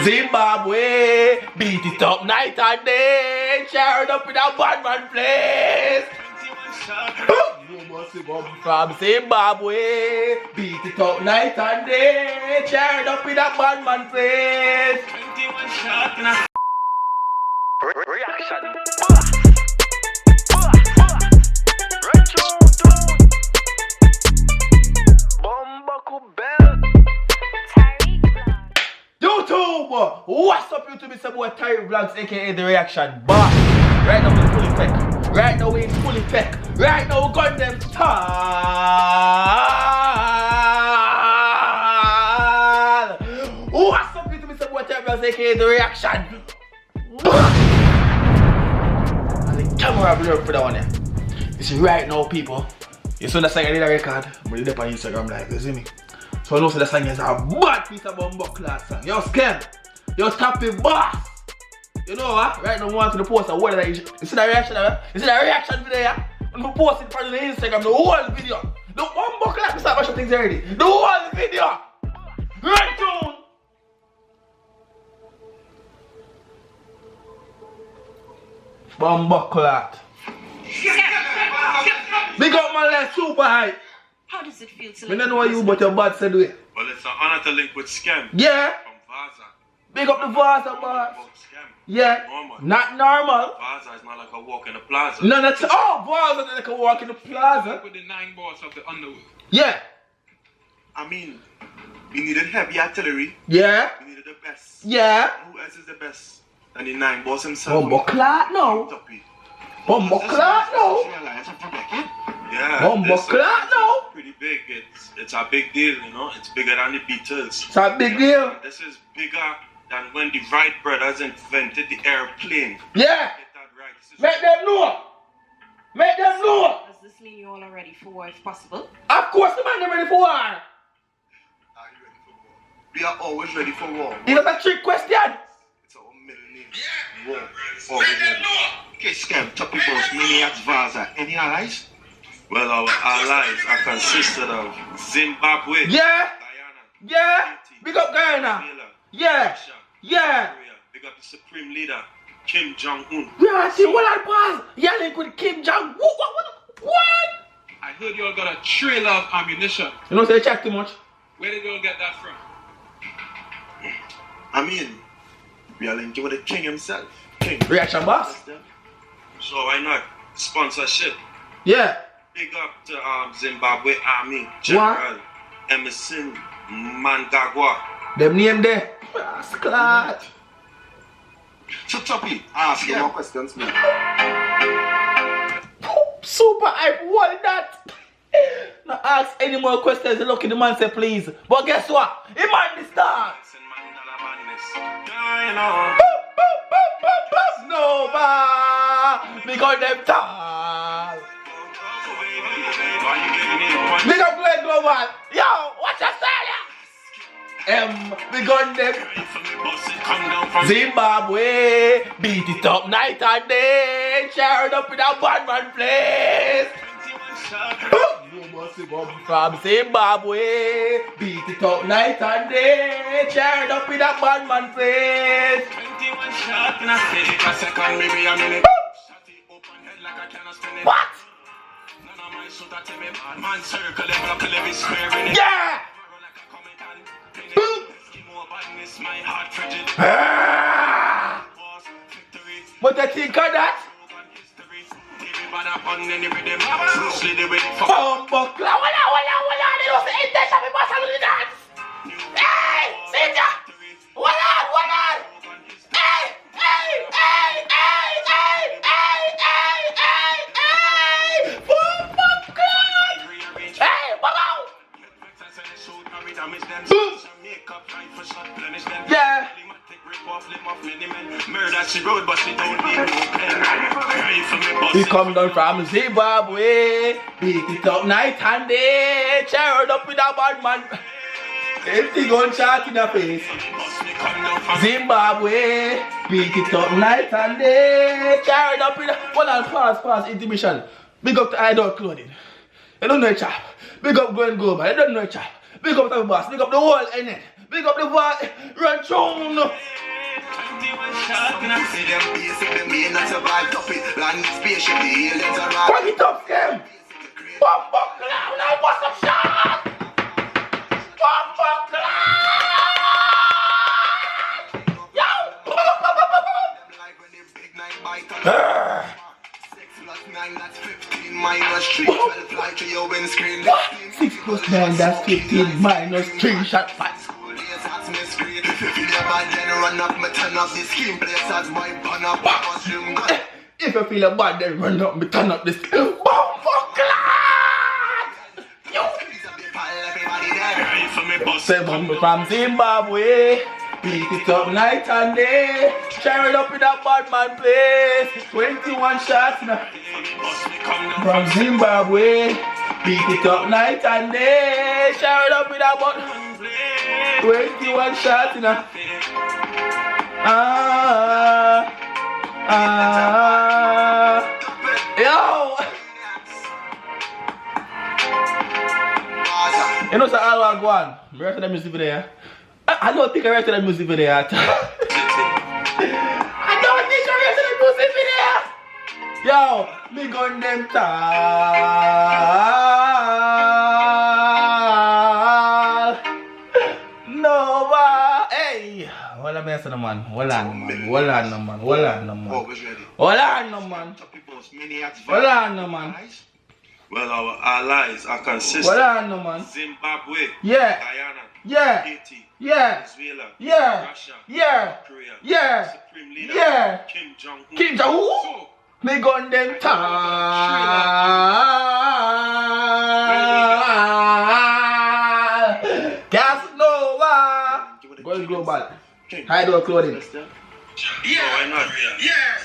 Zimbabwe, beat it up night and day, charred up in a bad man place. You must come from Zimbabwe, beat it up night and day, charred up in a bad man place. 21 shot in a reaction. YouTube, what's up YouTube? It's your boy Tyrekevlogs, aka The Reaction Boss. Right now we're fully tech. Right now we're fully tech. Right now we're got them style. What's up YouTube? It's your boy Tyrekevlogs, aka The Reaction Boss. And the camera blur for that one here. This is right now people. You saw the song I did a record, but you did on Instagram like, you see me? So I know the song is a bad piece of bumbo class song. Yo SKEM, yo Toppy boss. You know what? Right now I want to post a word that you see the reaction of it? You see the reaction video yeah? I'm gonna post it on the Instagram, the whole video. The bumbo class, we start watching things already. The whole video. Right tune. Bumbo class. Big up my left super hype. How does it feel to I don't know you, but your bad said it. Well, it's an honor to link with SKEM. Yeah. From Vaza. Big up the Vaza, boss. Yeah. Normal. Not normal. Vaza is not like a walk in the plaza. No, that's Vaza is like a walk in the plaza. With the 9 balls of the underwood. Yeah. I mean, we needed heavy artillery. Yeah. We needed the best. Yeah. Who else is the best than the 9 balls himself? Bumbo clot, no. Toppy. Bumbo clot, no. Yeah. Bumbo clot, no. Pretty big. It's a big deal, you know. It's bigger than the Beatles. It's a big deal. This is bigger than when the Wright brothers invented the airplane. Yeah. Get that right. Make them know. Make them know. Does this mean you all are ready for war if possible? Of course the man is ready for war. Are you ready for war? We are always ready for war. It's a trick question. It's our middle name. War. Make them know. Okay, SKEM, Toppy Boss, Maniacs, Vaza. Any allies? Well, our allies are consisted of Zimbabwe, Yeah. Guyana, Yeah. Haiti, Big up Guyana. Venezuela, Yeah. Russia, Yeah. Korea. Big up the supreme leader, Kim Jong-un. Yeah, see what I pass. Yeah, link with Kim Jong. What? I heard you all got a trailer of ammunition. You know, say check too much. Where did you all get that from? I mean, we are linked with the king himself. King. Reaction boss. So why not? Sponsorship. Yeah. Big up to Zimbabwe Army General Emerson Mnangagwa. Them name there. Rascal. So Toppy, ask you more questions, man. Super hype. What that? Now ask any more questions. Look in the man say please. But guess what? He might be start. Nova. Because them tall. Big up Glenn Global. Yo, what's your style? We got them. Zimbabwe, beat it up night and day, charred up in a bad man place. You must come from Zimbabwe, beat it up night and day, charred up in a bad man place. 21 shot in a second, maybe a minute. What? Yeah! What I think of that? Bumbo clown, wala, they don't say intention, we must have to dance. Hey, sit down. Wala. Hey. Bumbo clown. Hey, Bumbo. Boom. Yeah. We come down from Zimbabwe, beat it up night and day, charred up with a bad man. Empty gunshot in the face. Zimbabwe, beat it up night and day, charred up with a... Hold on, pause, intermission. Big up to Idol Clothing. You don't know a chap. Big up Gwen Global. You don't know a chap. Big up to the boss. Big up the whole NN. Big up the boy. Run tune. Fuck it up, Skem. Bumbo clown. Now what's up, shot? Bumbo clown. Yo. 9, that's 15 minus 3. 12 fly to your windscreen. 6 plus 9, that's 15 minus 3 shot 5. If you feel your bad, then run up, me turn up the scheme. Place as my bun up, If you feel bad, then run up, me turn up this. Bumbo clown. Yo. Seven from Zimbabwe. Beat it up night and day. Share it up in that bad man place. 21 shots now. From Zimbabwe. Beat it up night and day. Share it up in that bad 21 shots now. Yo! You know, so all I go on. The rest of the music video. I don't think the rest of the music video. I don't think the rest of the music video. Yo, me gun them tall. Nova. Hey. Hold on, man. Hold on, man. Hold on, man. Hold on, man. Hold on, man. Hold on, man. Well, our allies are consistent. Hold on, man. Zimbabwe, Yeah. Guyana, Yeah. Haiti, Yeah. Venezuela, Yeah. Russia, Yeah. Korea, Yeah. Supreme Leader, Yeah. Kim Jong-un. Kim Jong-un. So, Me gun them tall. Casanova. Going global. Hide our clothing. yeah, why not? Yeah,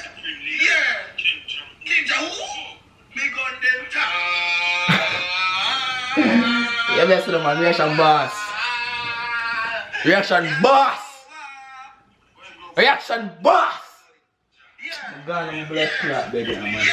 Kim Jong-un. Me gun them tall. Yeah, that's the man. Reaction boss. Reaction boss. Reaction boss. I'm gonna blood clot, baby, man.